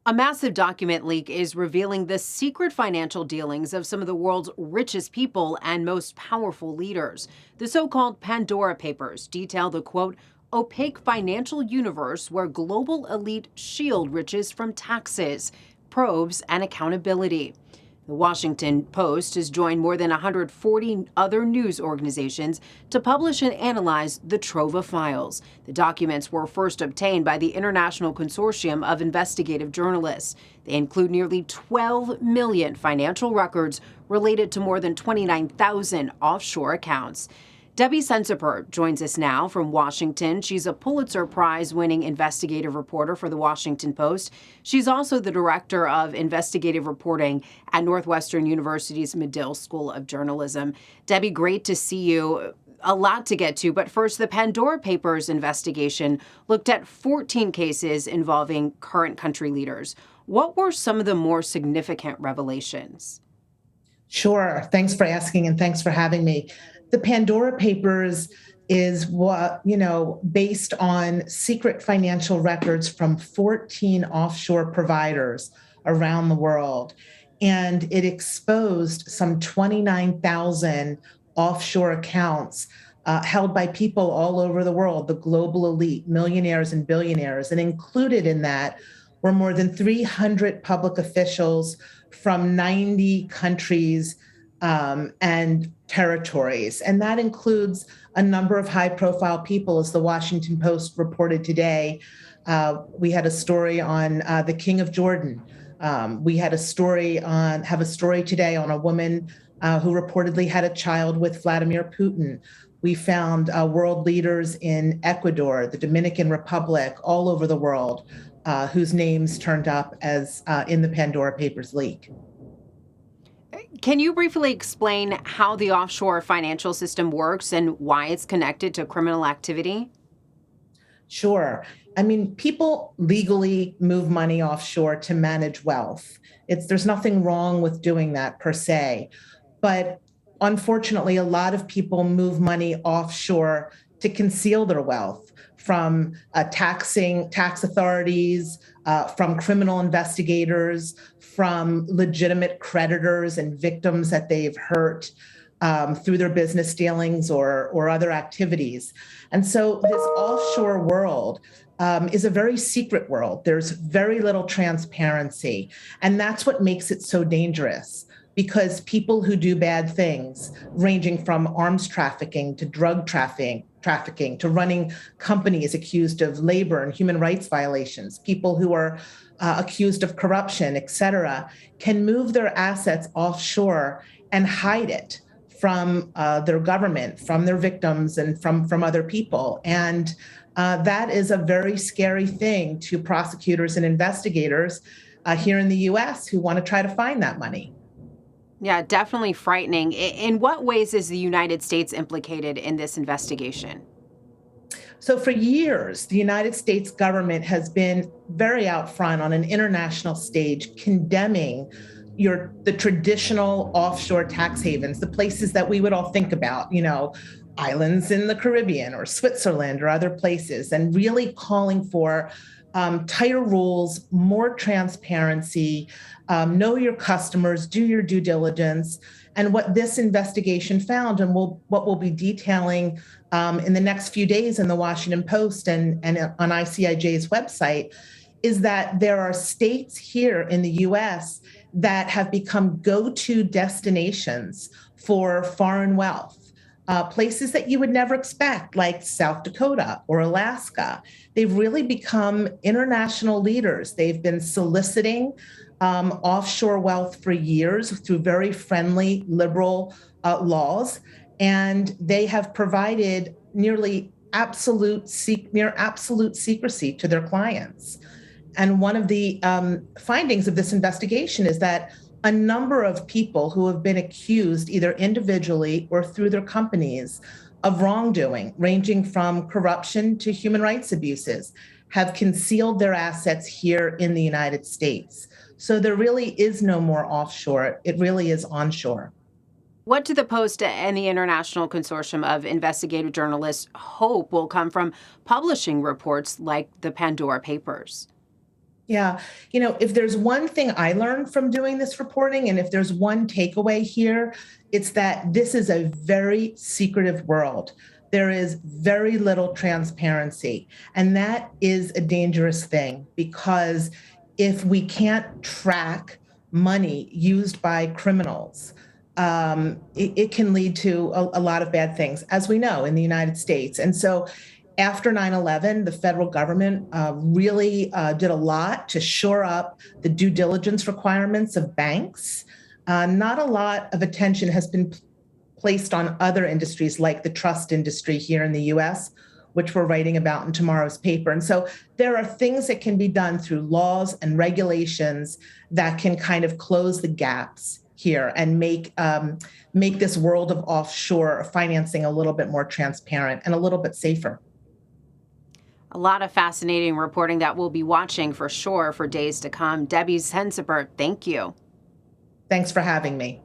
A massive document leak is revealing the secret financial dealings of some of the world's richest people and most powerful leaders. The so-called Pandora Papers detail the, quote, opaque financial universe where global elite shield riches from taxes, probes, and accountability. The Washington Post has joined more than 140 other news organizations to publish and analyze the trove of files. The documents were first obtained by the International Consortium of Investigative Journalists. They include nearly 12 million financial records related to more than 29,000 offshore accounts. Debbie Cenziper joins us now from Washington. She's a Pulitzer Prize-winning investigative reporter for The Washington Post. She's also the director of investigative reporting at Northwestern University's Medill School of Journalism. Debbie, great to see you. A lot to get to, but first, the Pandora Papers investigation looked at 14 cases involving current country leaders. What were some of the more significant revelations? Sure. Thanks for asking, and thanks for having me. The Pandora Papers is based on secret financial records from 14 offshore providers around the world. And it exposed some 29,000 offshore accounts held by people all over the world, the global elite, millionaires and billionaires. And included in that were more than 300 public officials from 90 countries and territories. And that includes a number of high-profile people, as the Washington Post reported today. We had a story on the King of Jordan. We had have a story today on a woman who reportedly had a child with Vladimir Putin. We found world leaders in Ecuador, the Dominican Republic, all over the world, whose names turned up as in the Pandora Papers leak. Can you briefly explain how the offshore financial system works and why it's connected to criminal activity? Sure. I mean, people legally move money offshore to manage wealth. There's nothing wrong with doing that per se. But unfortunately, a lot of people move money offshore to conceal their wealth from tax authorities, from criminal investigators, from legitimate creditors and victims that they've hurt through their business dealings or other activities. And so this offshore world is a very secret world. There's very little transparency. And that's what makes it so dangerous, because people who do bad things, ranging from arms trafficking to drug trafficking to running companies accused of labor and human rights violations, people who are accused of corruption, et cetera, can move their assets offshore and hide it from their government, from their victims, and from other people. And that is a very scary thing to prosecutors and investigators here in the U.S. who want to try to find that money. Yeah, definitely frightening. In what ways is the United States implicated in this investigation? So for years, the United States government has been very out front on an international stage condemning the traditional offshore tax havens, the places that we would all think about, islands in the Caribbean or Switzerland or other places, and really calling for tighter rules, more transparency, know your customers, do your due diligence. And what this investigation found, and what we'll be detailing in the next few days in the Washington Post and on ICIJ's website, is that there are states here in the U.S. that have become go-to destinations for foreign wealth. Places that you would never expect, like South Dakota or Alaska. They've really become international leaders. They've been soliciting offshore wealth for years through very friendly, liberal laws, and they have provided near absolute secrecy to their clients. And one of the findings of this investigation is that a number of people who have been accused, either individually or through their companies, of wrongdoing, ranging from corruption to human rights abuses, have concealed their assets here in the United States. So there really is no more offshore. It really is onshore. What do the Post and the International Consortium of Investigative Journalists hope will come from publishing reports like the Pandora Papers? Yeah. If there's one thing I learned from doing this reporting, and if there's one takeaway here, it's that this is a very secretive world. There is very little transparency. And that is a dangerous thing because if we can't track money used by criminals, it can lead to a lot of bad things, as we know in the United States. And so after 9/11, the federal government really did a lot to shore up the due diligence requirements of banks. Not a lot of attention has been placed on other industries like the trust industry here in the US, which we're writing about in tomorrow's paper. And so there are things that can be done through laws and regulations that can kind of close the gaps here and make this world of offshore financing a little bit more transparent and a little bit safer. A lot of fascinating reporting that we'll be watching for sure for days to come. Debbie Cenziper, thank you. Thanks for having me.